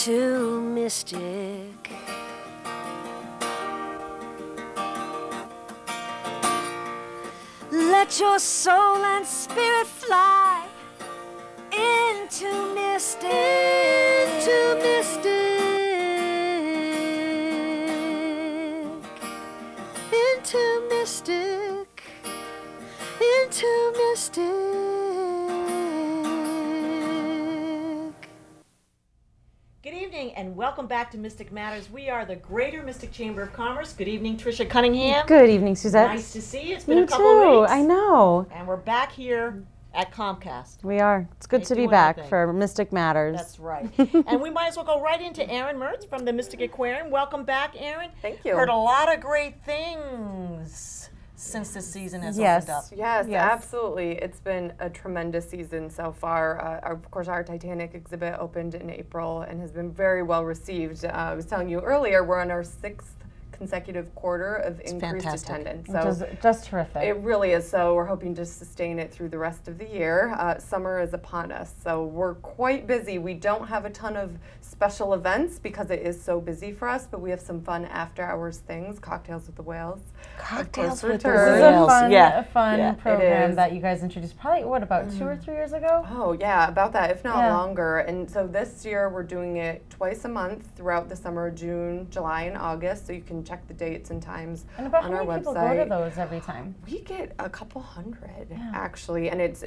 too mystic. Let your soul and spirit fly into mystic, into mystic, into mystic, into mystic. Good evening and welcome back to Mystic Matters. We are the Greater Mystic Chamber of Commerce. Good evening, Tricia Cunningham. Good evening, Suzette. Nice to see you. It's been Me a couple too. weeks. I know. And we're back here at Comcast. We are. It's good Ain't to be doing back anything. for Mystic Matters. That's right. And we might as well go right into Erin Mertz from the Mystic Aquarium. Welcome back, Erin. Thank you. Heard a lot of great things since this season has opened up. Yes, absolutely. It's been a tremendous season so far. Of course, our Titanic exhibit opened in April and has been very well received. I was telling you earlier, we're on our 6th consecutive quarter of increased fantastic. attendance. Which is just terrific. It really is. So we're hoping to sustain it through the rest of the year. Summer is upon us, so we're quite busy. We don't have a ton of special events because it is so busy for us, but we have some fun after-hours things. Cocktails with the Whales. Cocktails with the This is Whales. a fun it program is. that you guys introduced probably, what, about 2 or 3 years ago? Oh yeah, about that, if not Yeah. longer. And so this year we're doing it twice a month throughout the summer, June, July, and August. So you can check the dates and times And about on how our many people website. go to those every time? We get a couple hundred actually, and it's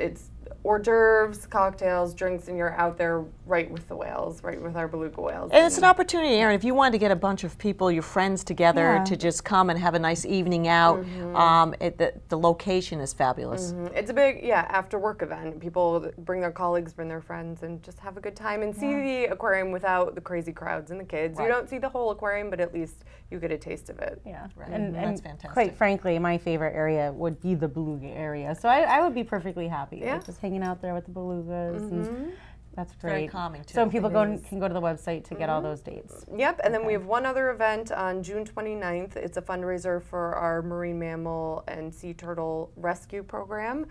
hors d'oeuvres, cocktails, drinks, and you're out there right with the whales, right with our beluga whales. And it's an opportunity, Erin, if you wanted to get a bunch of people, your friends together Yeah. to just come and have a nice evening out, the location is fabulous. It's a big, after work event. People bring their colleagues, bring their friends, and just have a good time and see the aquarium without the crazy crowds and the kids. Right. You don't see the whole aquarium, but at least you get a taste of it. Yeah, Right. and That's fantastic. quite frankly, my favorite area would be the beluga area. So I would be perfectly happy with just hanging out there with the belugas. And that's great. Very calming, too. So people can go to the website to get all those dates. Yep, and then we have one other event on June 29th. It's a fundraiser for our marine mammal and sea turtle rescue program.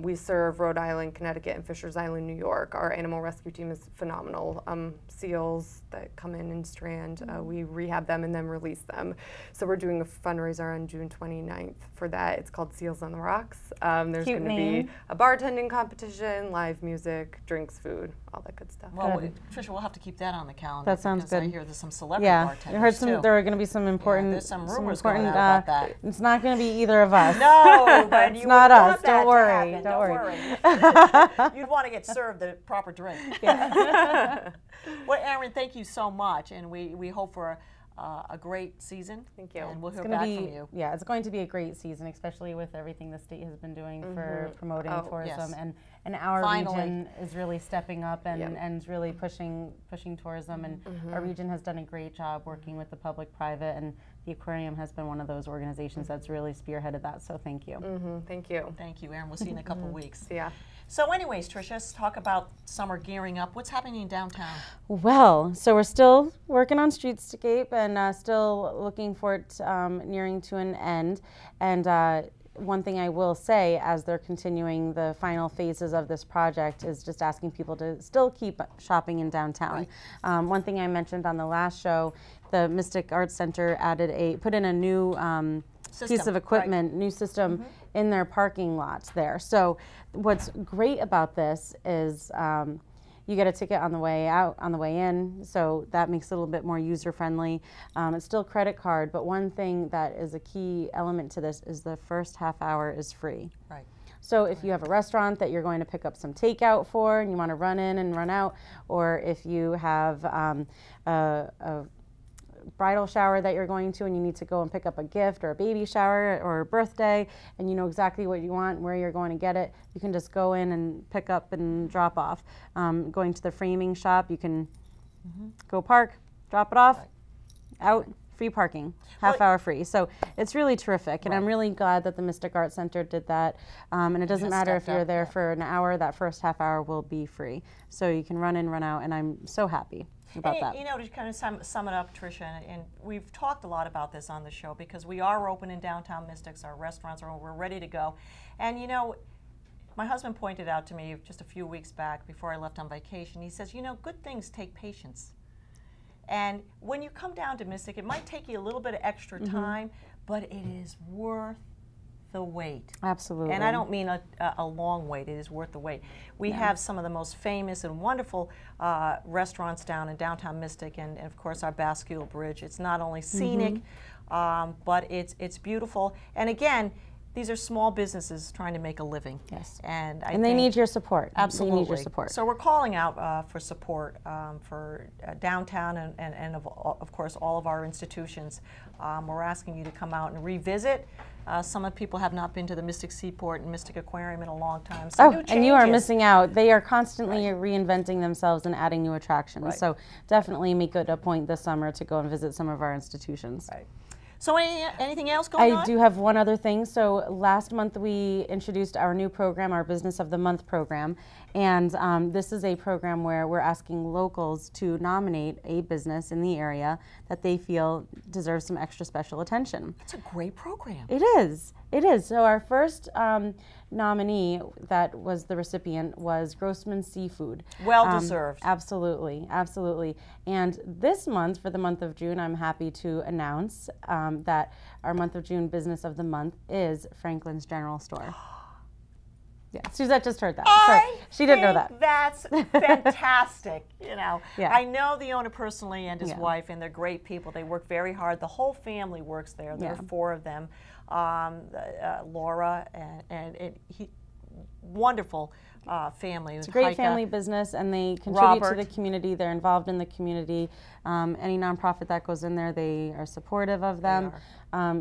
We serve Rhode Island, Connecticut, and Fishers Island, New York. Our animal rescue team is phenomenal. Seals that come in and strand, we rehab them and then release them. So we're doing a fundraiser on June 29th for that. It's called Seals on the Rocks. There's Cute going to name. be a bartending competition, live music, drinks, food, all that good stuff. Well, Tricia, we'll have to keep that on the calendar. That sounds because good. I hear there's some celebrity Yeah, bartenders I heard too. there are going to be some important. there's some rumors important, going out about that. It's not going to be either of us. No, but It's you not would us. want that Don't to worry. happen. Don't worry. You'd want to get served the proper drink. Well, Erin, thank you so much, and we hope for a great season. Thank you. And we'll hear It's gonna back be, from you. yeah, it's going to be a great season, especially with everything the state has been doing for promoting tourism, yes. and our Finally. region is really stepping up and really pushing tourism, and our region has done a great job working with the public-private, and the aquarium has been one of those organizations that's really spearheaded that. So thank you. Thank you. Thank you, Erin. We'll see you in a couple of weeks. Yeah. So anyways, Tricia, let's talk about summer gearing up. What's happening in downtown? Well, so we're still working on Streetscape and still looking for it nearing to an end. And one thing I will say, as they're continuing the final phases of this project, is just asking people to still keep shopping in downtown. One thing I mentioned on the last show, the Mystic Arts Center put in a new piece of equipment, new system in their parking lots there. So what's great about this is you get a ticket on the way out, on the way in, so that makes it a little bit more user-friendly. It's still credit card, but one thing that is a key element to this is the first half hour is free. Right. So if you have a restaurant that you're going to pick up some takeout for and you want to run in and run out, or if you have a bridal shower that you're going to and you need to go and pick up a gift, or a baby shower or a birthday, and you know exactly what you want, where you're going to get it, you can just go in and pick up and drop off. Going to the framing shop, you can go park, drop it off, out, free parking, half hour free. So it's really terrific, and I'm really glad that the Mystic Arts Center did that. And it doesn't matter if you're there for an hour, that first half hour will be free. So you can run in, run out, and I'm so happy about that. You know, to kind of sum it up, Tricia, and we've talked a lot about this on the show because we are open in downtown Mystics. Our restaurants are, we're ready to go. And you know, my husband pointed out to me just a few weeks back before I left on vacation, he says, you know, good things take patience. And when you come down to Mystic, it might take you a little bit of extra time, but it is worth the wait. Absolutely. And I don't mean a long wait, it is worth the wait. We have some of the most famous and wonderful restaurants down in downtown Mystic, and of course our Bascule Bridge. It's not only scenic, but it's beautiful. And again, these are small businesses trying to make a living. Yes. And And they need your support. Absolutely. They need your support. So we're calling out for support for downtown and of course all of our institutions. We're asking you to come out and revisit. Some of the people have not been to the Mystic Seaport and Mystic Aquarium in a long time. So oh, and you are missing out. They are constantly reinventing themselves and adding new attractions. Right. So definitely make it a point this summer to go and visit some of our institutions. Right. So anything else going on? I do have one other thing. So last month we introduced our new program, our Business of the Month program. And this is a program where we're asking locals to nominate a business in the area that they feel deserves some extra special attention. It's a great program. It is. It is. So our first nominee that was the recipient was Grossman Seafood. Well deserved. Absolutely. Absolutely. And this month, for the month of June, I'm happy to announce that our month of June Business of the Month is Franklin's General Store. Yeah, Suzette just heard that. So she didn't know that. That's fantastic. You know, Yeah. I know the owner personally and his wife, and they're great people. They work very hard. The whole family works there. There are 4 of them. Laura and he, wonderful family. It's a great family business, and they contribute to the community. They're involved in the community. Any nonprofit that goes in there, they are supportive of them.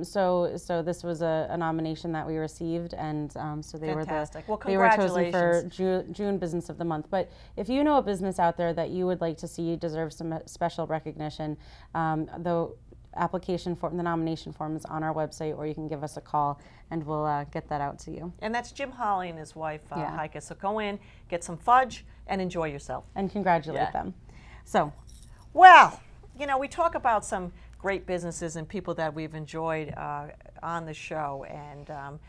So this was a nomination that we received, and so they Fantastic. were they were chosen for June Business of the Month. But if you know a business out there that you would like to see deserves some special recognition, the application form, the nomination form is on our website, or you can give us a call and we'll get that out to you. And that's Jim Holly and his wife, Heike. So go in, get some fudge, and enjoy yourself. And congratulate them. So, well, you know, we talk about some great businesses and people that we've enjoyed on the show, and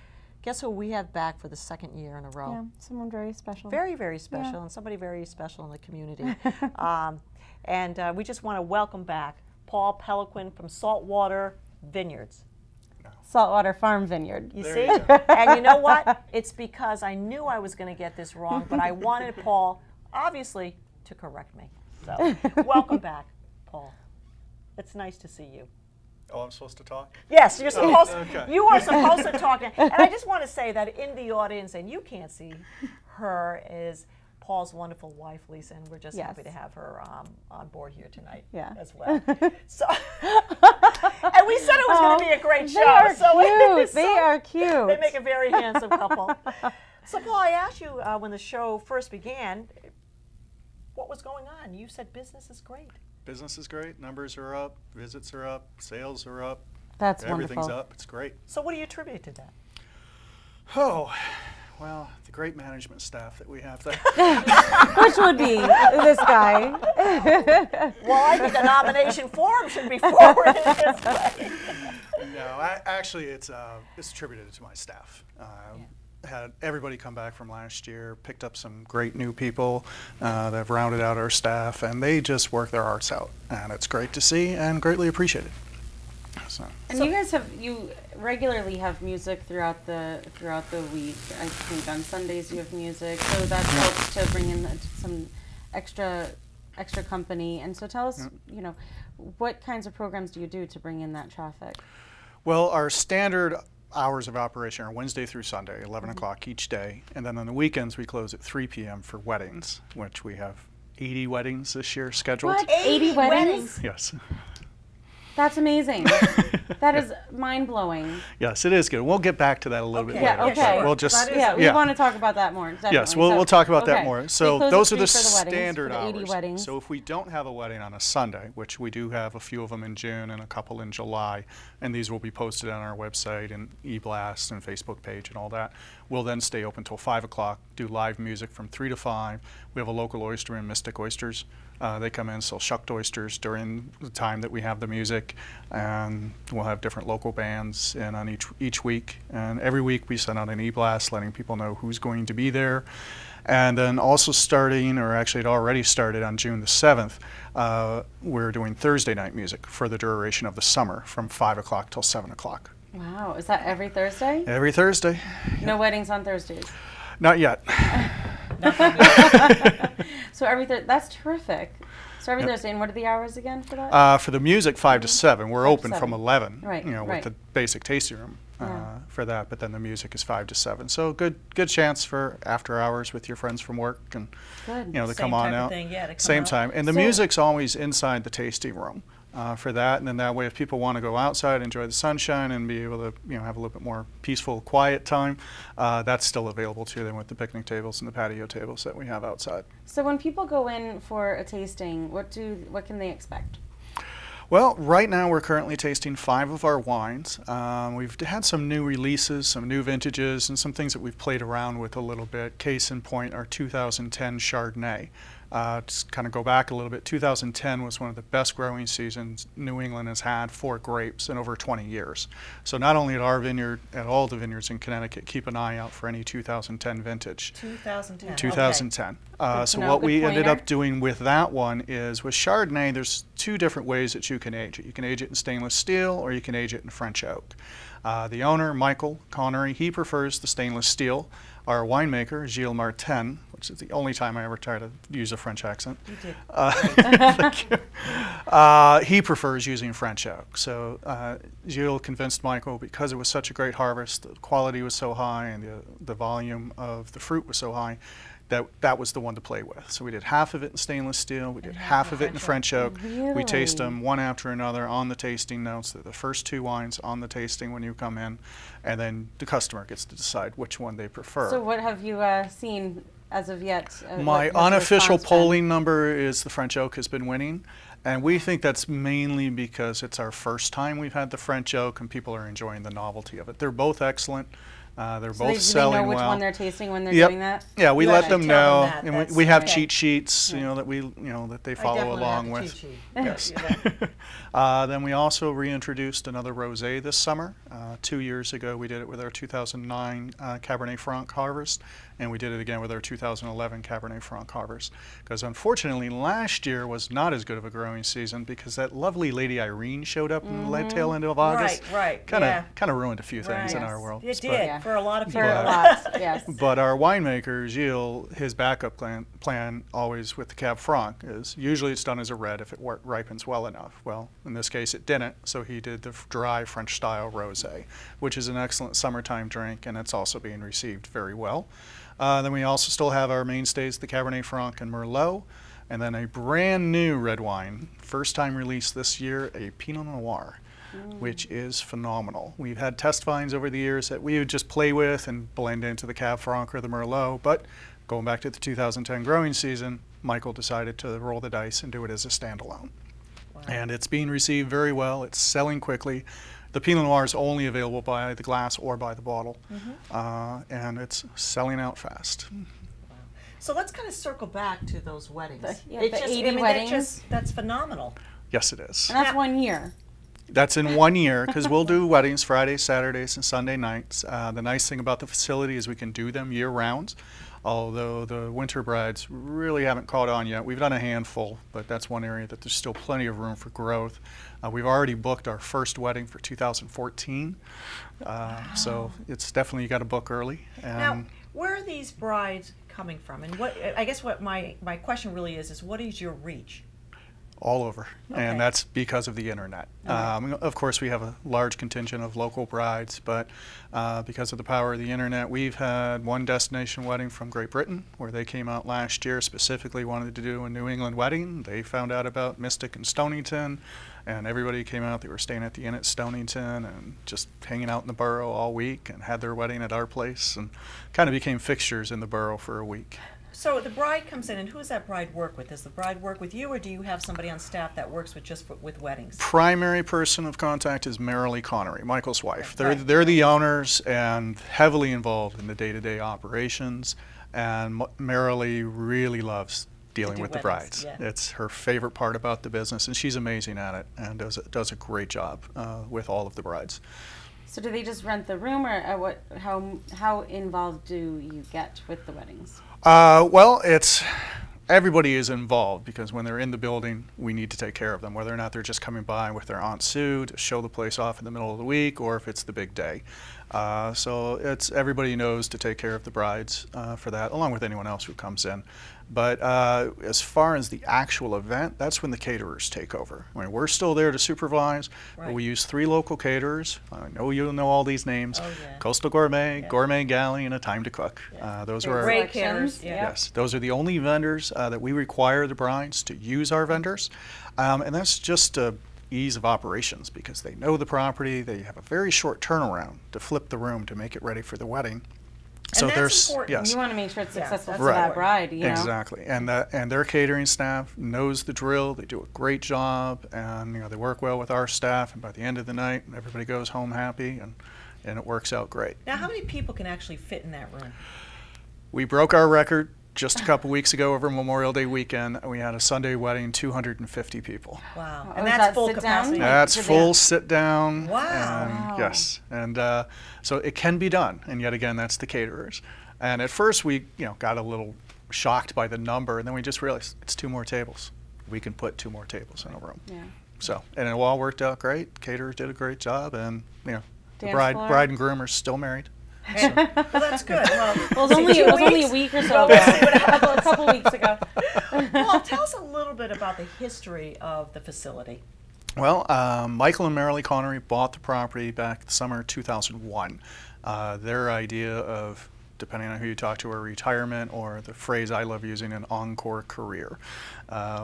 guess who we have back for the 2nd year in a row? yeah, someone very special. Very, very special, and somebody very special in the community. And we just want to welcome back Paul Peliquin from Saltwater Vineyards. Saltwater Farm Vineyard. You see? And you know what? It's because I knew I was going to get this wrong, but I wanted Paul, obviously, to correct me. So, welcome back, Paul. It's nice to see you. Oh, I'm supposed to talk? Yes, you're supposed okay. You are supposed to talk. And I just want to say that in the audience, and you can't see her, is Paul's wonderful wife, Lisa, and we're just happy to have her on board here tonight as well. So, and we said it was going to be a great show. They are cute. They make a very handsome couple. So, Paul, I asked you when the show first began, what was going on? You said business is great. Business is great. Numbers are up. Visits are up. Sales are up. That's Everything's wonderful. up. It's great. So what do you attribute to that? Oh, well, the great management staff that we have there. Which would be this guy. Well, I think the nomination form should be forwarded this way. No, actually, it's attributed to my staff. Had everybody come back from last year, picked up some great new people that have rounded out our staff, and they just work their hearts out, and it's great to see and greatly appreciated. So. And you guys you regularly have music throughout the week. I think on Sundays you have music, so that helps to bring in some extra company. And so tell us, you know, what kinds of programs do you do to bring in that traffic? Well, our standard hours of operation are Wednesday through Sunday, 11 o'clock each day. And then on the weekends, we close at 3 p.m. for weddings, which we have 80 weddings this year scheduled. What? 80 weddings? Yes. That's amazing. That is mind-blowing. Yes, it is good. We'll get back to that a little bit later. Yeah, okay. So we'll just, we want to talk about that more. Definitely. Yes, we'll talk about that more. So those are the weddings, standard for the 80 hours. weddings. So if we don't have a wedding on a Sunday, which we do have a few of them in June and a couple in July, and these will be posted on our website and e-blast and Facebook page and all that, we'll then stay open till 5 o'clock, do live music from 3 to 5. We have a local oysterman, Mystic Oysters, They come in, sell shucked oysters during the time that we have the music, and we'll have different local bands in on each week. And every week we send out an e-blast letting people know who's going to be there. And then also starting, or actually it already started on June the 7th, we're doing Thursday night music for the duration of the summer from 5 o'clock till 7 o'clock. Wow, is that every Thursday? Every Thursday. No weddings on Thursdays. Not yet. So that's terrific. So every Thursday, and what are the hours again for that? For the music, 5 to 7. We're 5 to open 7. from 11, Right, with right. the basic tasting room Yeah. for that. But then the music is 5 to 7. So good chance for after hours with your friends from work and Good. to Same come on type of out. thing, yeah, to come Same out. time, and the So- music's always inside the tasting room. For that, and then that way, if people want to go outside, enjoy the sunshine, and be able to, have a little bit more peaceful, quiet time, that's still available to them with the picnic tables and the patio tables that we have outside. So when people go in for a tasting, what can they expect? Well, right now we're currently tasting 5 of our wines. We've had some new releases, some new vintages, and some things that we've played around with a little bit. Case in point, our 2010 Chardonnay. Just kind of go back a little bit, 2010 was one of the best growing seasons New England has had for grapes in over 20 years. So not only at our vineyard, at all the vineyards in Connecticut, keep an eye out for any 2010 vintage. 2010. 2010. So know, what good we ended pointer. up doing with that one is with Chardonnay, there's 2 different ways that you can age it. You can age it in stainless steel or you can age it in French oak. The owner, Michael Connery, he prefers the stainless steel. Our winemaker, Gilles Martin, which is the only time I ever try to use a French accent. You did. Thank you. He prefers using French oak. So Gilles convinced Michael, because it was such a great harvest, the quality was so high, and the volume of the fruit was so high, that was the one to play with. So we did half of it in stainless steel, we did half of it in French oak. We taste Really? them one after another on the tasting notes. They're the first 2 wines on the tasting when you come in, and then the customer gets to decide which one they prefer. So what have you seen as of yet? My What's the unofficial response been? polling number is the French oak has been winning, and we think that's mainly because it's our first time we've had the French oak, and people are enjoying the novelty of it. They're both excellent. They're So both do selling they know which well. one they're tasting when they're Yep. doing that? Yeah, we You let actually them tell know, them that. and That's we have okay. cheat sheets, that they I follow definitely along have the with. cheat sheet. Yes. Then we also reintroduced another rosé this summer. 2 years ago, we did it with our 2009 Cabernet Franc harvest, and we did it again with our 2011 Cabernet Franc harvest. Because unfortunately, last year was not as good of a growing season because that lovely Lady Irene showed up in the tail end of August. Right, Kind yeah. of ruined a few things in Right. our world. It But- did, Yeah. for a lot of For people. a lot, yes. But our winemaker, Gilles, his backup plan always with the Cab Franc is usually it's done as a red if it ripens well enough. Well, in this case it didn't, so he did the dry French style rosé, which is an excellent summertime drink, and it's also being received very well. Then we also still have our mainstays, the Cabernet Franc and Merlot, and then a brand new red wine, first time released this year, a Pinot Noir, which is phenomenal. We've had test vines over the years that we would just play with and blend into the Cab Franc or the Merlot, but going back to the 2010 growing season, Michael decided to roll the dice and do it as a standalone. And it's being received very well. It's selling quickly. The Pinot Noir is only available by the glass or by the bottle, and it's selling out fast. So let's kind of circle back to those weddings. The 80 I mean, weddings. That's phenomenal. Yes, it is. And that's 1 year. That's in 1 year because we'll do weddings Fridays, Saturdays, and Sunday nights. The nice thing about the facility is we can do them year round, although the winter brides really haven't caught on yet. We've done a handful, but that's one area that there's still plenty of room for growth. We've already booked our first wedding for 2014, so it's definitely, you got to book early. Now, where are these brides coming from? And I guess what my question really is what is your reach? All over, Okay. and that's because of the internet. Of course, we have a large contingent of local brides, but because of the power of the internet, we've had one destination wedding from Great Britain, where they came out last year, specifically wanted to do a New England wedding. They found out about Mystic and Stonington, and everybody came out. They were staying at the inn at Stonington and just hanging out in the borough all week and had their wedding at our place and kind of became fixtures in the borough for a week. So the bride comes in, and who does that bride work with? Does the bride work with you, or do you have somebody on staff that works with with weddings? Primary person of contact is Marilee Connery, Michael's wife. Right. They're the owners and heavily involved in the day-to-day operations. And Marilee really loves dealing do with the weddings, brides. yeah. It's her favorite part about the business, and she's amazing at it and does a great job with all of the brides. So do they just rent the room, or how involved do you get with the weddings? Well, everybody is involved, because when they're in the building, we need to take care of them, whether or not they're just coming by with their Aunt Sue to show the place off in the middle of the week, or if it's the big day. So everybody knows to take care of the brides for that, along with anyone else who comes in. But as far as the actual event, that's when the caterers take over. I mean, we're still there to supervise, but we use 3 local caterers. I know you'll know all these names. Oh, yeah. Coastal Gourmet, Gourmet Galley, and A Time to Cook. Those are our Great caterers. Yes, those are the only vendors that we require the brides to use our vendors. And that's just ease of operations, because they know the property. They have a very short turnaround to flip the room to make it ready for the wedding. So that's there's important. yes, You want to make sure it's successful that's for that right. bride, you know? exactly, and their catering staff knows the drill. They do a great job, and they work well with our staff. And by the end of the night, everybody goes home happy, and it works out great. Now, how many people can actually fit in that room? We broke our record just a couple weeks ago over Memorial Day weekend. We had a Sunday wedding, 250 people. Wow. Oh, And is that's that full sit down? capacity. That's sit full down. sit down. Wow. And Wow. yes, and so it can be done. And yet again, that's the caterers. And at first, we got a little shocked by the number, and then we just realized it's 2 more tables. We can put 2 more tables in a room. Yeah. So, and it all worked out great. Caterers did a great job, and the Dance bride floor? and groom are still married. Well, that's good. Well, Well, it was only a week or so ago. a couple weeks ago. Well, tell us a little bit about the history of the facility. Well, Michael and Marilee Connery bought the property back the summer of 2001. Their idea of, depending on who you talk to, a retirement, or the phrase I love using, an encore career.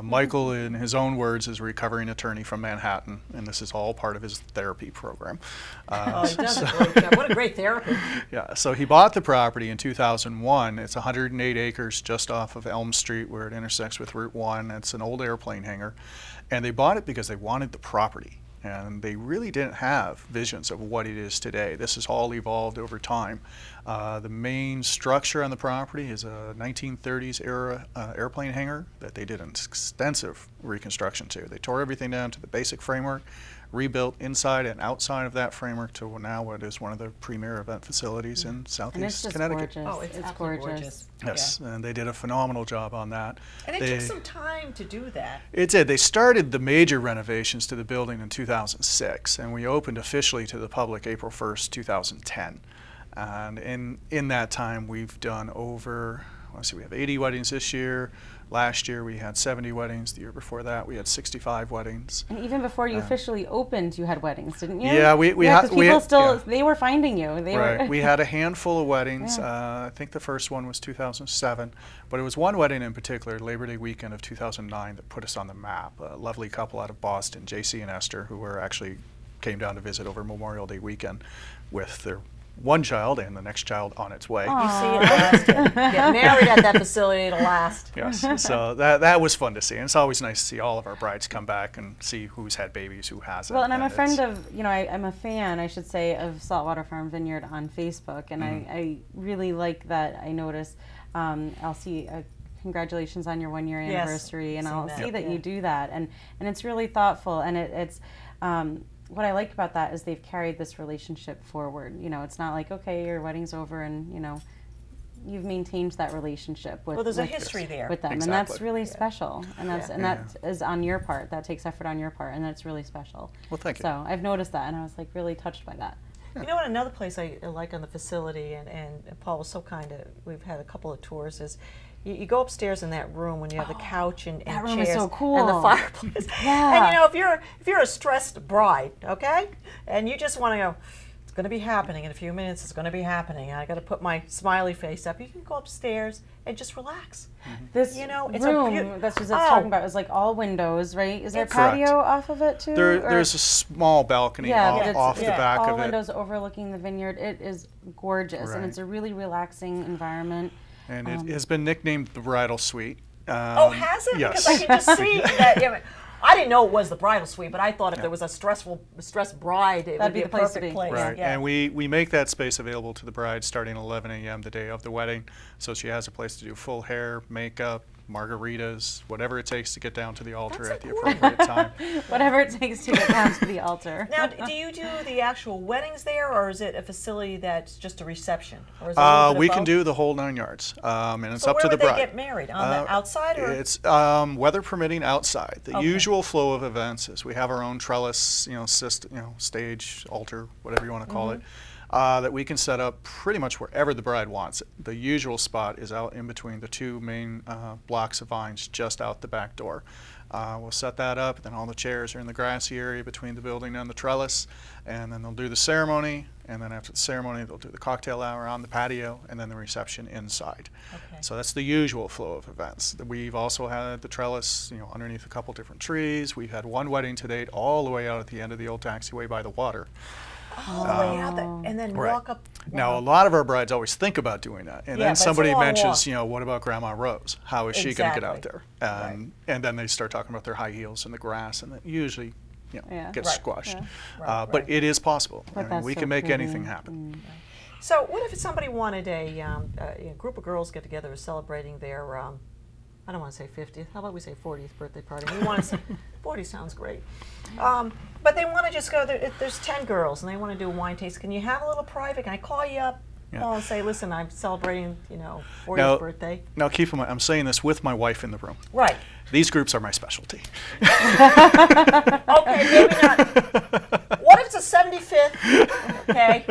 Michael, in his own words, is a recovering attorney from Manhattan, and this is all part of his therapy program. Oh, he does a great job. What a great therapy. Yeah, so he bought the property in 2001. It's 108 acres just off of Elm Street, where it intersects with Route 1. It's an old airplane hangar. And they bought it because they wanted the property. And they really didn't have visions of what it is today. This has all evolved over time. The main structure on the property is a 1930s era airplane hangar that they did an extensive reconstruction to. They tore everything down to the basic framework, rebuilt inside and outside of that framework to now what is one of the premier event facilities in And it's Southeast just Connecticut. gorgeous. Oh, it's gorgeous. gorgeous. Yes, and they did a phenomenal job on that. And it took some time to do that. It did. They started the major renovations to the building in 2006, and we opened officially to the public April 1st, 2010. And in that time, we've done over, let's see, we have 80 weddings this year. Last year, we had 70 weddings. The year before that, we had 65 weddings. And even before you officially opened, you had weddings, didn't you? Yeah, we yeah, had- because people still, yeah. they were finding you. They Right. were. We had a handful of weddings. Yeah. I think the first one was 2007, but it was one wedding in particular, Labor Day weekend of 2009, that put us on the map. A lovely couple out of Boston, JC and Esther, who came down to visit over Memorial Day weekend with their one child and the next child on its way. You see it last. Get married at that facility, it'll last. Yes, so that was fun to see, and it's always nice to see all of our brides come back and see who's had babies, who hasn't. Well, and I'm a friend it's- of, I'm a fan, I should say, of Saltwater Farm Vineyard on Facebook, and I really like that. I notice, I'll see congratulations on your 1-year Yes, anniversary, and seen I'll that, see that yeah. you do that, and it's really thoughtful, and it's what I like about that is they've carried this relationship forward. It's not like, okay, your wedding's over, and you've maintained that relationship with, Well, there's a with- history there. with them, and that's Exactly. really special, and that is on your part. That takes effort on your part, and that's really special. Well, thank you. So I've noticed that, and I was like really touched by that. You know what, another place I like on the facility, and Paul was so kind of, we've had a couple of tours, is you go upstairs in that room when you have the couch and that room chairs is so cool. and the fireplace. Yeah. And if you're a stressed bride, okay, and you just want to go, it's going to be happening in a few minutes. It's going to be happening. I got to put my smiley face up. You can go upstairs and just relax. This it's a room that's what I was talking about is like all windows, right? Is there a It's- patio Correct. off of it too? Or- There's a small balcony but it's off the back all of it. windows overlooking the vineyard. It is gorgeous, and Right. it's a really relaxing environment. And it has been nicknamed the Bridal Suite. Oh, has it? Yes. Because I can just see that. I didn't know it was the bridal suite, but I thought if there was a stressed bride, it would be a be the place to perfect be. place. Right, Yeah. and we make that space available to the bride starting at 11 a.m. the day of the wedding, so she has a place to do full hair, makeup, margaritas, whatever it takes to get down to the altar That's at the important. appropriate time. Whatever it takes to get down to the altar. Now, do you do the actual weddings there, or is it a facility that's just a reception? Or is it a little bit of We can both? do the whole 9 yards, and it's So up to the where would bride. they get married? On the outside, or? It's weather permitting outside. The Okay. usual flow of events is we have our own trellis, stage, altar, whatever you want to call it, that we can set up pretty much wherever the bride wants it. The usual spot is out in between the 2 main blocks of vines, just out the back door. We'll set that up, then all the chairs are in the grassy area between the building and the trellis, and then they'll do the ceremony, and then after the ceremony they'll do the cocktail hour on the patio, and then the reception inside. Okay. So that's the usual flow of events. We've also had the trellis, underneath a couple different trees. We've had one wedding to date all the way out at the end of the old taxiway by the water. All the way out there, and then Right. walk up. Now, a lot of our brides always think about doing that, and Yeah, but then it's a somebody long mentions, walk. what about Grandma Rose? How is she going to get out Exactly. there? And then they start talking about their high heels in the grass, and that usually, Yeah. gets Right. squashed. Right, But right. it is possible. But that's we so can make pretty. anything happen. So, what if somebody wanted a group of girls get together celebrating their, I don't want to say 50th, how about we say 40th birthday party? We want to say 40 sounds great. But they want to just go there. If there's 10 girls and they want to do a wine taste. Can you have a little private? Can I call you up, Paul, and say, listen, I'm celebrating, 40th Now- birthday? Now, keep in mind, I'm saying this with my wife in the room. Right. These groups are my specialty. Okay, maybe not. What if it's a 75th? Okay,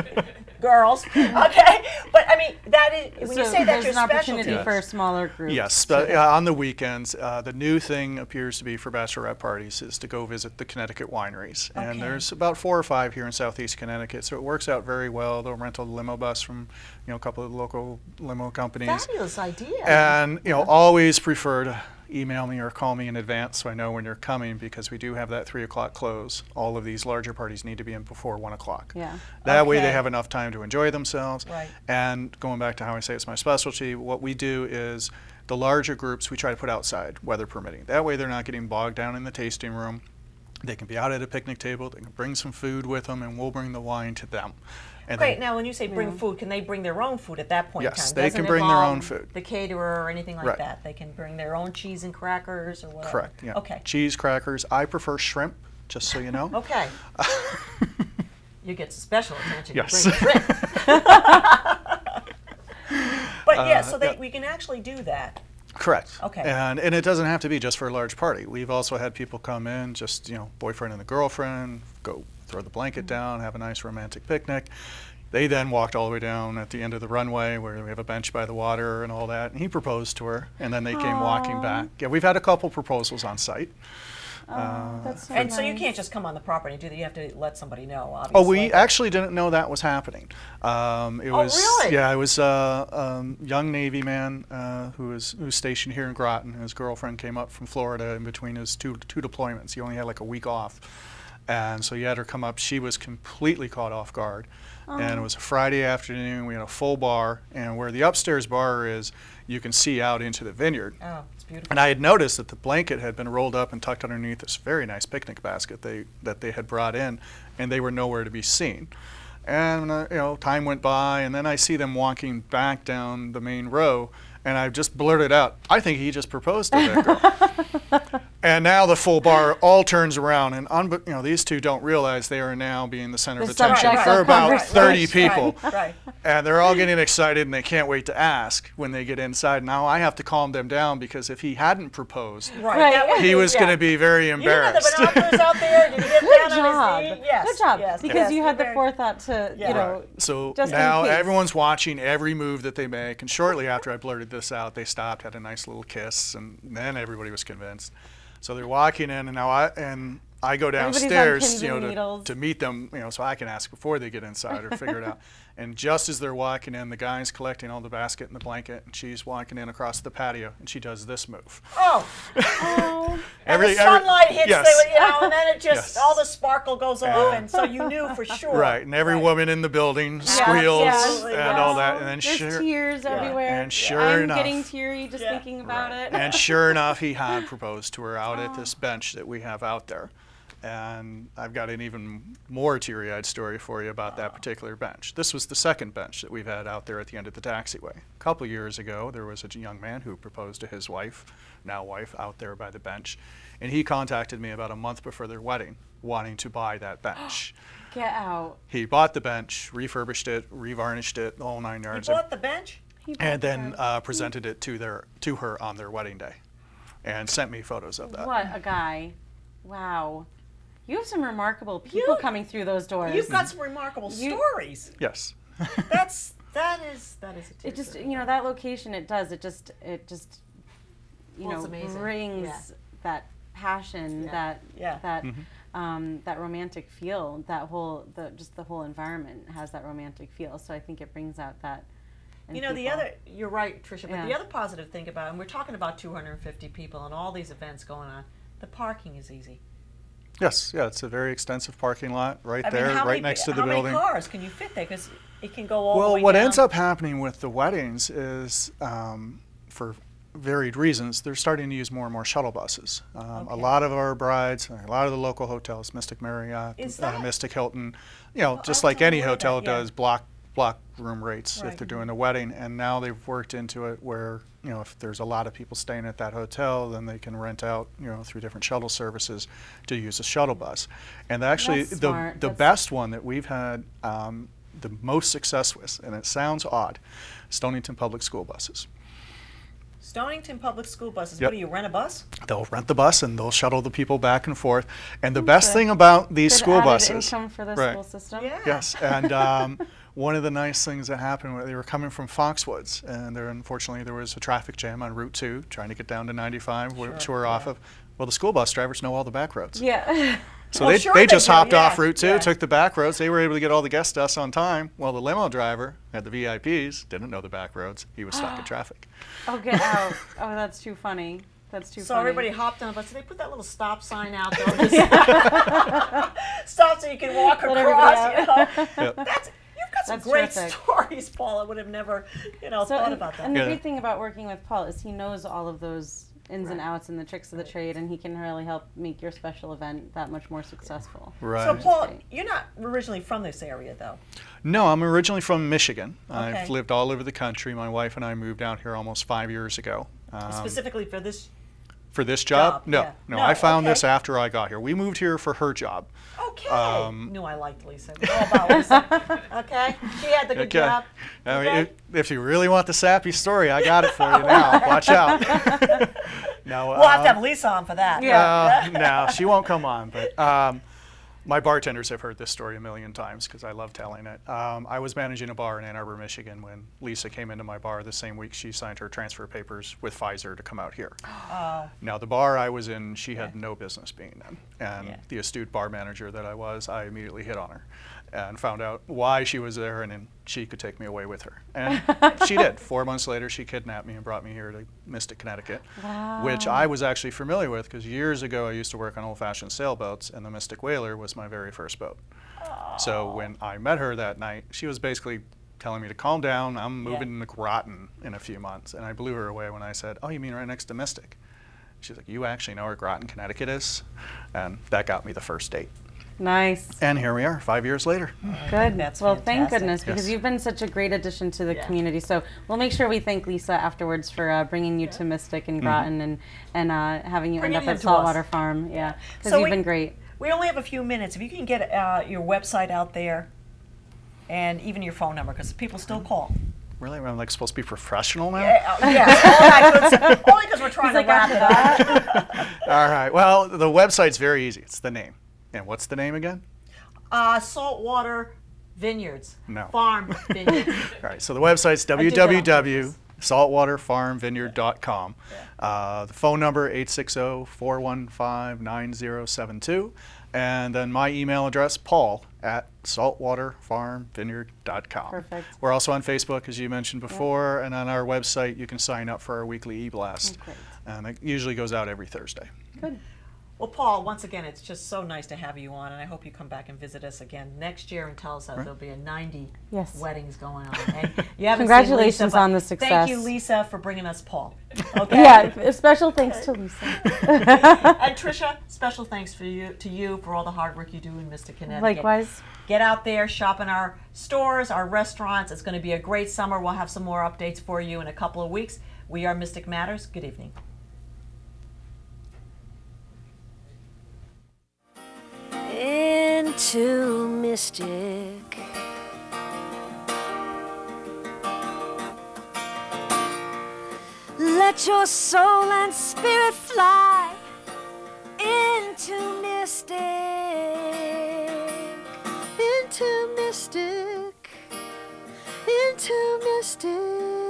girls. Okay, but I mean that is when you So say that's there's your an opportunity specialty. for smaller groups. Yes, but on the weekends, the new thing appears to be for bachelorette parties is to go visit the Connecticut wineries. Okay. And there's about 4 or 5 here in southeast Connecticut, so it works out very well. They'll rent a limo bus from a couple of local limo companies. Fabulous idea. And always prefer to email me or call me in advance so I know when you're coming, because we do have that 3 o'clock close. All of these larger parties need to be in before 1 o'clock. Yeah. That way they Okay. have enough time to enjoy themselves. Right. And going back to how I say it's my specialty, what we do is the larger groups we try to put outside, weather permitting. That way they're not getting bogged down in the tasting room. They can be out at a picnic table, they can bring some food with them, and we'll bring the wine to them. And Great. then- Now, when you say bring food, can they bring their own food at that point in Yes, time? they Doesn't can bring their own involve food. The caterer or anything like Right. that. They can bring their own cheese and crackers or whatever. Correct, yeah. Okay. Cheese, crackers. I prefer shrimp, just so you know. Okay. You get special attention. Yes. You bring shrimp. But yeah, so yeah. we can actually do that. Correct. Okay. And it doesn't have to be just for a large party. We've also had people come in, just, boyfriend and the girlfriend, go throw the blanket down, have a nice romantic picnic. They then walked all the way down at the end of the runway where we have a bench by the water and all that, and he proposed to her, and then they came walking back. Yeah, we've had a couple proposals on site. That's so And so you nice. can't just come on the property and do that. You have to let somebody know, obviously. Oh, we actually didn't know that was happening. It was, really? Yeah, it was a young Navy man who was stationed here in Groton. His girlfriend came up from Florida in between his two deployments. He only had like a week off. And so he had her come up. She was completely caught off guard. And it was a Friday afternoon. We had a full bar. And where the upstairs bar is, you can see out into the vineyard. Oh, it's beautiful. And I had noticed that the blanket had been rolled up and tucked underneath this very nice picnic basket that they had brought in, and they were nowhere to be seen. And time went by, and then I see them walking back down the main row, and I just blurted out, "I think he just proposed to that girl." And now the full bar all turns around, and these two don't realize they are now being the center The of attention subject for of about conversation. 30 people. Right. And they're all getting excited, and they can't wait to ask when they get inside. Now I have to calm them down, because if he hadn't proposed, Right. Right. That would he be- was yeah. going to be very You know the embarrassed. binoculars out there? Did he get Good down job. on his knee? Yes. Good job. Yes. Because yes. you had the Very- forethought to, Yeah. So Just in now case. everyone's watching every move that they make, and shortly after I blurted this out, they stopped, had a nice little kiss, and then everybody was convinced. So they're walking in, and now I go Everybody's on downstairs, pins and needles. to meet them, so I can ask before they get inside or figure it out. And just as they're walking in, the guy's collecting all the basket and the blanket, and she's walking in across the patio, and she does this move. Oh. Oh, And the sunlight hits yes. and then it just, Yes. all the sparkle goes off, and so you knew for sure. Right, and every Right. woman in the building squeals yes, and yes. all that, and then there's sure, tears everywhere. And sure I'm enough- getting teary just Yeah. thinking about it. and sure enough, he had proposed to her out at this bench that we have out there. And I've got an even more teary-eyed story for you about that particular bench. This was the second bench that we've had out there at the end of the taxiway. A couple years ago, there was a young man who proposed to his wife, now wife, out there by the bench. And he contacted me about a month before their wedding, wanting to buy that bench. Get out. He bought the bench, refurbished it, revarnished it, the whole 9 You yards. bought the bench? And then presented it to her on their wedding day, and sent me photos of that. What a guy. Wow. You have some remarkable people coming through those doors. You've got some remarkable stories. Yes. That is a It just, you know, that location, it just, you Well, it's know, amazing. brings that passion, that romantic feel. That whole, just the whole environment has that romantic feel. So I think it brings out that. in You know, the people. other, you're right, Tricia, but Yeah. the other positive thing about, and we're talking about 250 people and all these events going on, the parking is easy. Yes, yeah, it's a very extensive parking lot right I there, mean, right next to the how building. many cars can you fit there? Because it can go all the Well, way what down. ends up happening with the weddings is, for varied reasons, they're starting to use more and more shuttle buses. A lot of our brides, a lot of the local hotels, Mystic Marriott, Is that- Mystic Hilton, you know, just I like was any aware of hotel that, yeah. does, block room rates if Right. they're doing a wedding. And now they've worked into it where, you know, if there's a lot of people staying at that hotel, then they can rent out, you know, through different shuttle services to use a shuttle bus. And actually, That's the smart. That's- best one that we've had the most success with, and it sounds odd, Stonington Public School buses. Stonington Public School buses, Yep. what do you, rent a bus? They'll rent the bus and they'll shuttle the people back and forth. And the best thing about these Good school added buses, income for the right. school system. Yeah. yes, and one of the nice things that happened, they were coming from Foxwoods, and unfortunately there was a traffic jam on Route 2 trying to get down to 95, which we're off of. Well, the school bus drivers know all the back roads. Yeah. So Well, they, sure they they just do, hopped yeah, off Route 2, yeah. took the back roads. They were able to get all the guest desks on time. Well, the limo driver had the VIPs, didn't know the back roads. He was stuck in traffic. Oh, get out. Oh, that's too funny. That's too So funny. everybody hopped on the bus. So they put that little stop sign out there. Stop so you can walk Let across. everybody You know? Yep. You've got some That's great terrific. stories, Paul. I would have never, thought about that. And the Yeah. great thing about working with Paul is he knows all of those ins and outs and the tricks of the trade, and he can really help make your special event that much more successful. Right. So, Paul, great. you're not originally from this area, though. No, I'm originally from Michigan. Okay. I've lived all over the country. My wife and I moved out here almost 5 years ago. Specifically for this. For this job? No, yeah. no, No, I found okay. this after I got here. We moved here for her job. Okay. Knew I liked Lisa. We know about Lisa. Okay. She had the good job. I mean, Okay. if you really want the sappy story, I got it for you now. Watch out. No, We'll have to have Lisa on for that. no, she won't come on. But my bartenders have heard this story a million times because I love telling it. I was managing a bar in Ann Arbor, Michigan when Lisa came into my bar the same week she signed her transfer papers with Pfizer to come out here. Now, the bar I was in, she had no business being in. And Yeah. the astute bar manager that I was, I immediately hit on her and found out why she was there, and then she could take me away with her. And she did. 4 months later, she kidnapped me and brought me here to Mystic, Connecticut, which I was actually familiar with because years ago I used to work on old-fashioned sailboats, and the Mystic Whaler was my very first boat. So when I met her that night, she was basically telling me to calm down. I'm moving to Groton in a few months. And I blew her away when I said, "Oh, you mean right next to Mystic?" She's like, "You actually know where Groton, Connecticut is?" And that got me the first date. Nice. And here we are, 5 years later. Good. That's well, thank fantastic. goodness, because Yes. you've been such a great addition to the Yeah. community. So we'll make sure we thank Lisa afterwards for bringing you to Mystic and Groton and having you Bringing end up him at to us. Saltwater Farm. Yeah, because So you've we- been great. We only have a few minutes. If you can get your website out there and even your phone number, because people still call. Really? I'm like supposed to be professional now? Yes, all that good stuff. Only because we're trying to like, wrap it up. All right. Well, the website's very easy. It's the name. And what's the name again? Saltwater Vineyards. No. Farm Vineyards. All right. So the website's did that on purpose. www.saltwaterfarmvineyard.com. The phone number 860-415-9072. And then my email address, paul@saltwaterfarmvineyard.com. Perfect. We're also on Facebook, as you mentioned before, and on our website you can sign up for our weekly e-blast. Oh, great. And it usually goes out every Thursday. Good. Well, Paul, once again, it's just so nice to have you on, and I hope you come back and visit us again next year and tell us that there'll be a 90 Yes. weddings going on. And you haven't Congratulations seen Lisa, but on the success. Thank you, Lisa, for bringing us Paul. Okay? Yeah, a special thanks to Lisa. And Tricia, special thanks to you for all the hard work you do in Mystic, Connecticut. Likewise. Get out there, shop in our stores, our restaurants. It's going to be a great summer. We'll have some more updates for you in a couple of weeks. We are Mystic Matters. Good evening. Into Mystic. Let your soul and spirit fly into Mystic. Into Mystic. Into Mystic.